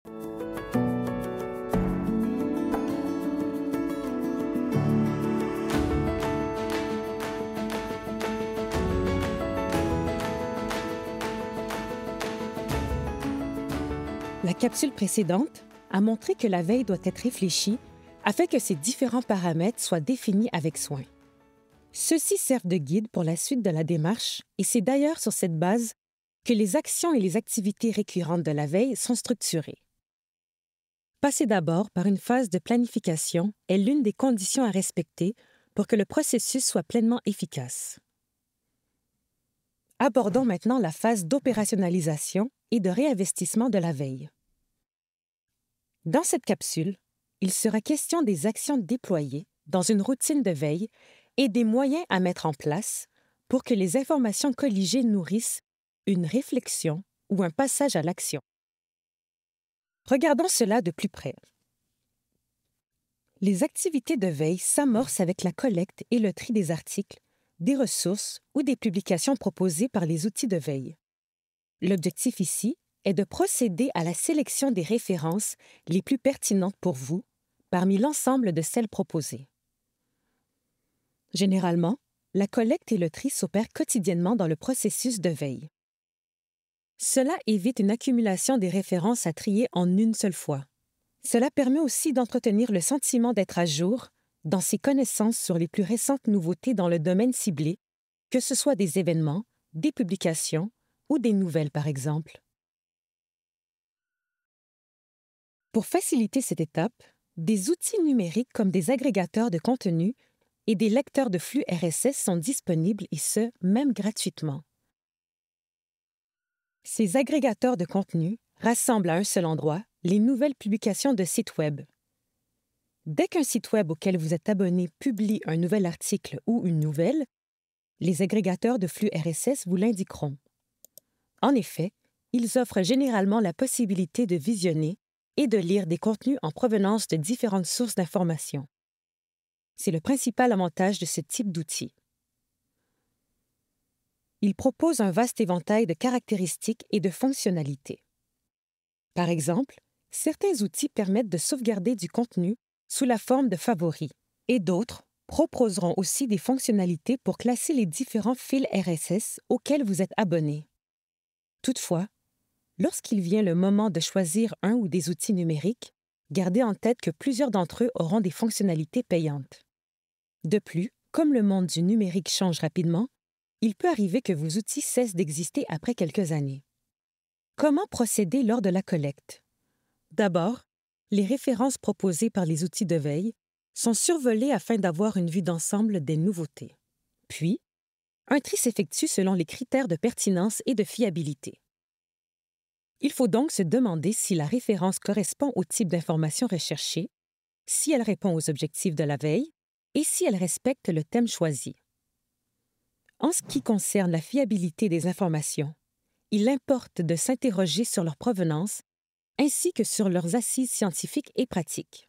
La capsule précédente a montré que la veille doit être réfléchie afin que ces différents paramètres soient définis avec soin. Ceux-ci servent de guide pour la suite de la démarche et c'est d'ailleurs sur cette base que les actions et les activités récurrentes de la veille sont structurées. Passer d'abord par une phase de planification est l'une des conditions à respecter pour que le processus soit pleinement efficace. Abordons maintenant la phase d'opérationnalisation et de réinvestissement de la veille. Dans cette capsule, il sera question des actions déployées dans une routine de veille et des moyens à mettre en place pour que les informations colligées nourrissent une réflexion ou un passage à l'action. Regardons cela de plus près. Les activités de veille s'amorcent avec la collecte et le tri des articles, des ressources ou des publications proposées par les outils de veille. L'objectif ici est de procéder à la sélection des références les plus pertinentes pour vous parmi l'ensemble de celles proposées. Généralement, la collecte et le tri s'opèrent quotidiennement dans le processus de veille. Cela évite une accumulation des références à trier en une seule fois. Cela permet aussi d'entretenir le sentiment d'être à jour dans ses connaissances sur les plus récentes nouveautés dans le domaine ciblé, que ce soit des événements, des publications ou des nouvelles, par exemple. Pour faciliter cette étape, des outils numériques comme des agrégateurs de contenu et des lecteurs de flux RSS sont disponibles et ce, même gratuitement. Ces agrégateurs de contenu rassemblent à un seul endroit les nouvelles publications de sites Web. Dès qu'un site Web auquel vous êtes abonné publie un nouvel article ou une nouvelle, les agrégateurs de flux RSS vous l'indiqueront. En effet, ils offrent généralement la possibilité de visionner et de lire des contenus en provenance de différentes sources d'informations. C'est le principal avantage de ce type d'outil. Il propose un vaste éventail de caractéristiques et de fonctionnalités. Par exemple, certains outils permettent de sauvegarder du contenu sous la forme de favoris et d'autres proposeront aussi des fonctionnalités pour classer les différents fils RSS auxquels vous êtes abonné. Toutefois, lorsqu'il vient le moment de choisir un ou des outils numériques, gardez en tête que plusieurs d'entre eux auront des fonctionnalités payantes. De plus, comme le monde du numérique change rapidement, il peut arriver que vos outils cessent d'exister après quelques années. Comment procéder lors de la collecte? D'abord, les références proposées par les outils de veille sont survolées afin d'avoir une vue d'ensemble des nouveautés. Puis, un tri s'effectue selon les critères de pertinence et de fiabilité. Il faut donc se demander si la référence correspond au type d'information recherchée, si elle répond aux objectifs de la veille et si elle respecte le thème choisi. En ce qui concerne la fiabilité des informations, il importe de s'interroger sur leur provenance ainsi que sur leurs assises scientifiques et pratiques.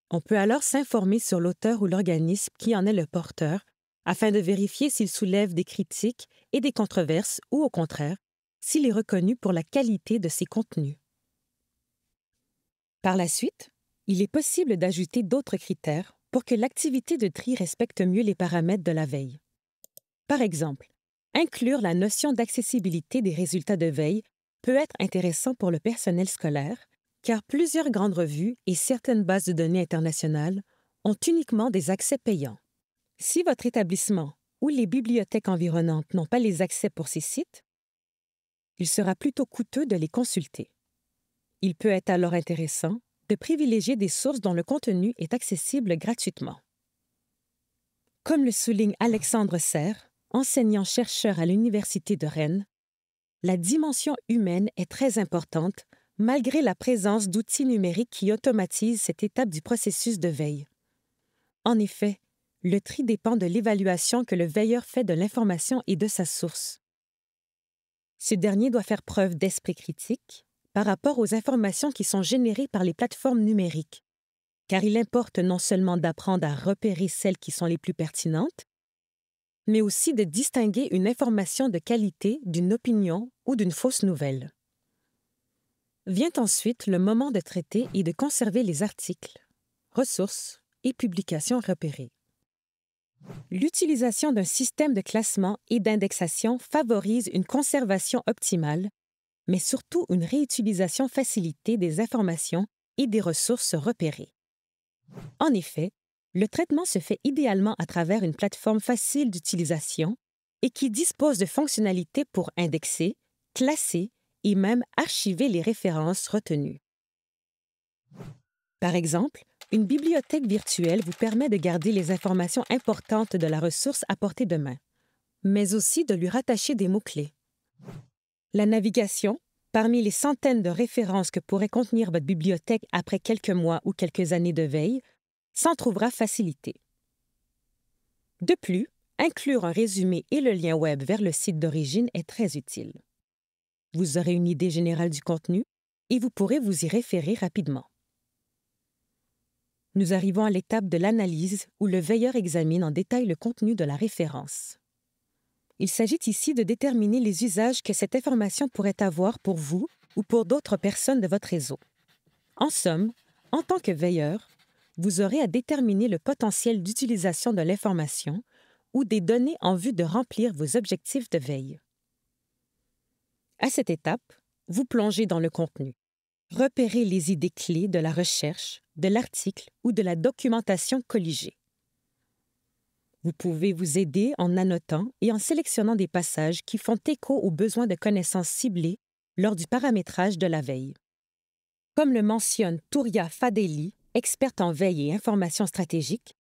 On peut alors s'informer sur l'auteur ou l'organisme qui en est le porteur afin de vérifier s'il soulève des critiques et des controverses ou, au contraire, s'il est reconnu pour la qualité de ses contenus. Par la suite, il est possible d'ajouter d'autres critères pour que l'activité de tri respecte mieux les paramètres de la veille. Par exemple, inclure la notion d'accessibilité des résultats de veille peut être intéressant pour le personnel scolaire, car plusieurs grandes revues et certaines bases de données internationales ont uniquement des accès payants. Si votre établissement ou les bibliothèques environnantes n'ont pas les accès pour ces sites, il sera plutôt coûteux de les consulter. Il peut être alors intéressant de privilégier des sources dont le contenu est accessible gratuitement. Comme le souligne Alexandre Serre, enseignant-chercheur à l'Université de Rennes, la dimension humaine est très importante malgré la présence d'outils numériques qui automatisent cette étape du processus de veille. En effet, le tri dépend de l'évaluation que le veilleur fait de l'information et de sa source. Ce dernier doit faire preuve d'esprit critique par rapport aux informations qui sont générées par les plateformes numériques, car il importe non seulement d'apprendre à repérer celles qui sont les plus pertinentes, mais aussi de distinguer une information de qualité d'une opinion ou d'une fausse nouvelle. Vient ensuite le moment de traiter et de conserver les articles, ressources et publications repérées. L'utilisation d'un système de classement et d'indexation favorise une conservation optimale, mais surtout une réutilisation facilitée des informations et des ressources repérées. En effet, le traitement se fait idéalement à travers une plateforme facile d'utilisation et qui dispose de fonctionnalités pour indexer, classer et même archiver les références retenues. Par exemple, une bibliothèque virtuelle vous permet de garder les informations importantes de la ressource à portée de main, mais aussi de lui rattacher des mots-clés. La navigation, parmi les centaines de références que pourrait contenir votre bibliothèque après quelques mois ou quelques années de veille, s'en trouvera facilitée. De plus, inclure un résumé et le lien web vers le site d'origine est très utile. Vous aurez une idée générale du contenu et vous pourrez vous y référer rapidement. Nous arrivons à l'étape de l'analyse où le veilleur examine en détail le contenu de la référence. Il s'agit ici de déterminer les usages que cette information pourrait avoir pour vous ou pour d'autres personnes de votre réseau. En somme, en tant que veilleur, vous aurez à déterminer le potentiel d'utilisation de l'information ou des données en vue de remplir vos objectifs de veille. À cette étape, vous plongez dans le contenu. Repérez les idées clés de la recherche, de l'article ou de la documentation colligée. Vous pouvez vous aider en annotant et en sélectionnant des passages qui font écho aux besoins de connaissances ciblées lors du paramétrage de la veille. Comme le mentionne Touria Fadeli, experte en veille et information stratégique,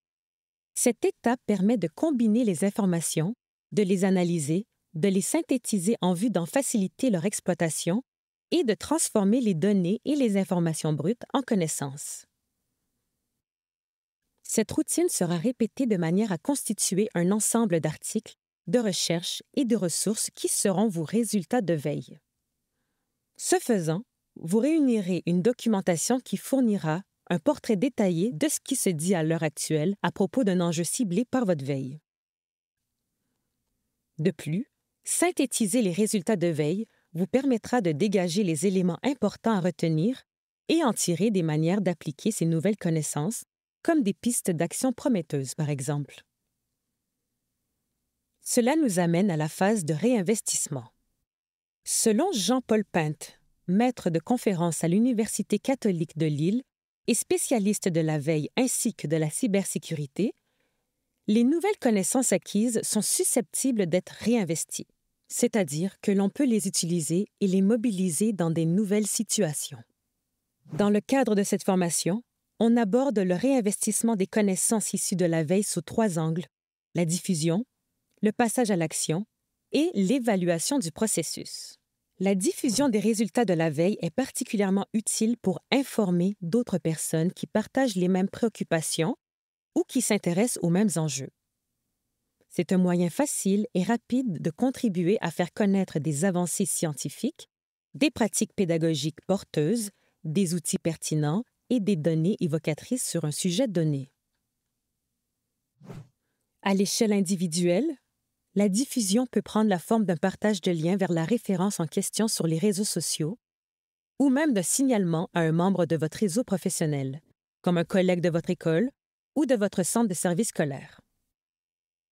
cette étape permet de combiner les informations, de les analyser, de les synthétiser en vue d'en faciliter leur exploitation et de transformer les données et les informations brutes en connaissances. Cette routine sera répétée de manière à constituer un ensemble d'articles, de recherches et de ressources qui seront vos résultats de veille. Ce faisant, vous réunirez une documentation qui fournira un portrait détaillé de ce qui se dit à l'heure actuelle à propos d'un enjeu ciblé par votre veille. De plus, synthétiser les résultats de veille vous permettra de dégager les éléments importants à retenir et en tirer des manières d'appliquer ces nouvelles connaissances, comme des pistes d'action prometteuses, par exemple. Cela nous amène à la phase de réinvestissement. Selon Jean-Paul Pinte, maître de conférences à l'Université catholique de Lille et spécialiste de la veille ainsi que de la cybersécurité, les nouvelles connaissances acquises sont susceptibles d'être réinvesties, c'est-à-dire que l'on peut les utiliser et les mobiliser dans des nouvelles situations. Dans le cadre de cette formation, on aborde le réinvestissement des connaissances issues de la veille sous 3 angles: la diffusion, le passage à l'action et l'évaluation du processus. La diffusion des résultats de la veille est particulièrement utile pour informer d'autres personnes qui partagent les mêmes préoccupations ou qui s'intéressent aux mêmes enjeux. C'est un moyen facile et rapide de contribuer à faire connaître des avancées scientifiques, des pratiques pédagogiques porteuses, des outils pertinents et des données évocatrices sur un sujet donné. À l'échelle individuelle, la diffusion peut prendre la forme d'un partage de liens vers la référence en question sur les réseaux sociaux ou même d'un signalement à un membre de votre réseau professionnel, comme un collègue de votre école ou de votre centre de service scolaire.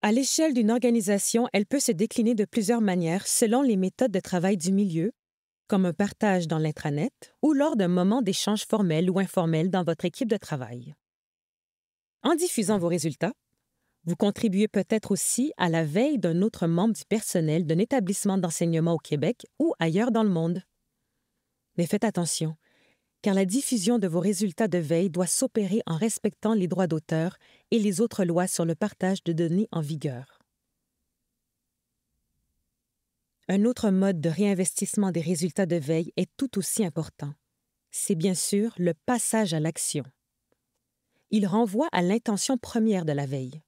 À l'échelle d'une organisation, elle peut se décliner de plusieurs manières selon les méthodes de travail du milieu, comme un partage dans l'intranet ou lors d'un moment d'échange formel ou informel dans votre équipe de travail. En diffusant vos résultats, vous contribuez peut-être aussi à la veille d'un autre membre du personnel d'un établissement d'enseignement au Québec ou ailleurs dans le monde. Mais faites attention, car la diffusion de vos résultats de veille doit s'opérer en respectant les droits d'auteur et les autres lois sur le partage de données en vigueur. Un autre mode de réinvestissement des résultats de veille est tout aussi important. C'est bien sûr le passage à l'action. Il renvoie à l'intention première de la veille.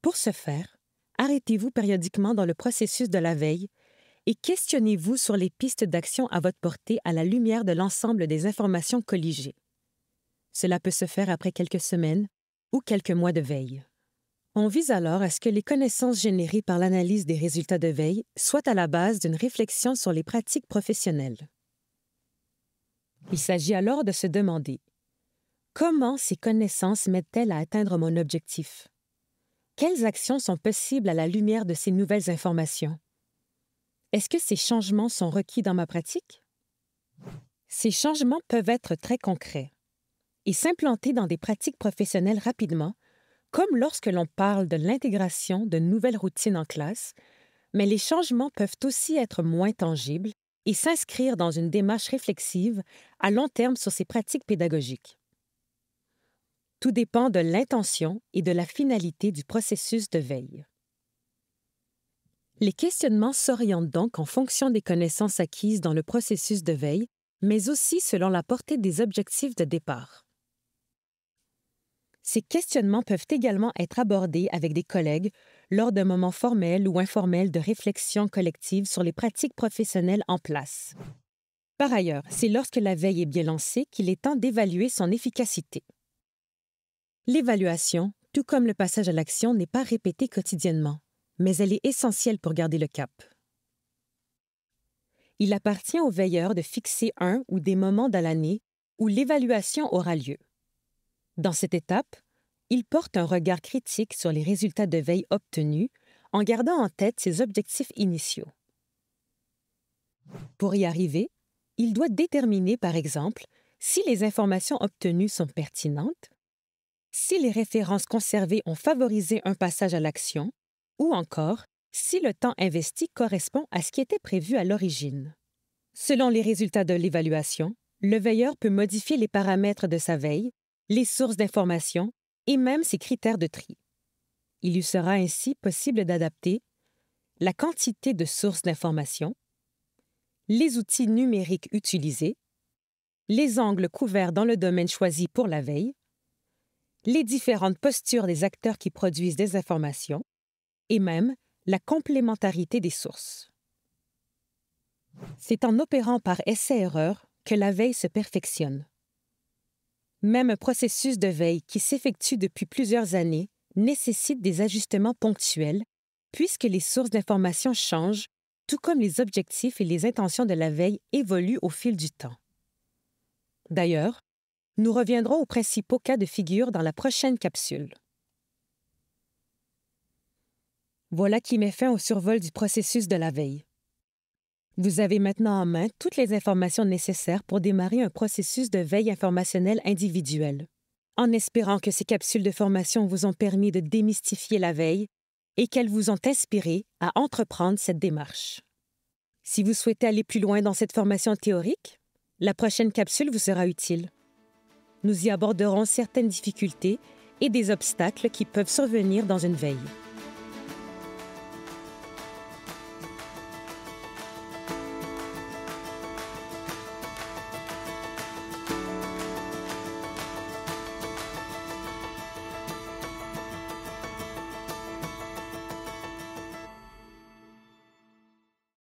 Pour ce faire, arrêtez-vous périodiquement dans le processus de la veille et questionnez-vous sur les pistes d'action à votre portée à la lumière de l'ensemble des informations colligées. Cela peut se faire après quelques semaines ou quelques mois de veille. On vise alors à ce que les connaissances générées par l'analyse des résultats de veille soient à la base d'une réflexion sur les pratiques professionnelles. Il s'agit alors de se demander: comment ces connaissances m'aident-elles à atteindre mon objectif? Quelles actions sont possibles à la lumière de ces nouvelles informations? Est-ce que ces changements sont requis dans ma pratique? Ces changements peuvent être très concrets et s'implanter dans des pratiques professionnelles rapidement, comme lorsque l'on parle de l'intégration de nouvelles routines en classe, mais les changements peuvent aussi être moins tangibles et s'inscrire dans une démarche réflexive à long terme sur ces pratiques pédagogiques. Tout dépend de l'intention et de la finalité du processus de veille. Les questionnements s'orientent donc en fonction des connaissances acquises dans le processus de veille, mais aussi selon la portée des objectifs de départ. Ces questionnements peuvent également être abordés avec des collègues lors d'un moment formel ou informel de réflexion collective sur les pratiques professionnelles en place. Par ailleurs, c'est lorsque la veille est bien lancée qu'il est temps d'évaluer son efficacité. L'évaluation, tout comme le passage à l'action, n'est pas répétée quotidiennement, mais elle est essentielle pour garder le cap. Il appartient aux veilleurs de fixer un ou des moments dans l'année où l'évaluation aura lieu. Dans cette étape, ils portent un regard critique sur les résultats de veille obtenus en gardant en tête ses objectifs initiaux. Pour y arriver, il doit déterminer, par exemple, si les informations obtenues sont pertinentes, si les références conservées ont favorisé un passage à l'action, ou encore si le temps investi correspond à ce qui était prévu à l'origine. Selon les résultats de l'évaluation, le veilleur peut modifier les paramètres de sa veille, les sources d'information et même ses critères de tri. Il lui sera ainsi possible d'adapter la quantité de sources d'information, les outils numériques utilisés, les angles couverts dans le domaine choisi pour la veille, les différentes postures des acteurs qui produisent des informations et même la complémentarité des sources. C'est en opérant par essai-erreur que la veille se perfectionne. Même un processus de veille qui s'effectue depuis plusieurs années nécessite des ajustements ponctuels puisque les sources d'information changent, tout comme les objectifs et les intentions de la veille évoluent au fil du temps. D'ailleurs, nous reviendrons aux principaux cas de figure dans la prochaine capsule. Voilà qui met fin au survol du processus de la veille. Vous avez maintenant en main toutes les informations nécessaires pour démarrer un processus de veille informationnelle individuelle. En espérant que ces capsules de formation vous ont permis de démystifier la veille et qu'elles vous ont inspiré à entreprendre cette démarche. Si vous souhaitez aller plus loin dans cette formation théorique, la prochaine capsule vous sera utile. Nous y aborderons certaines difficultés et des obstacles qui peuvent survenir dans une veille.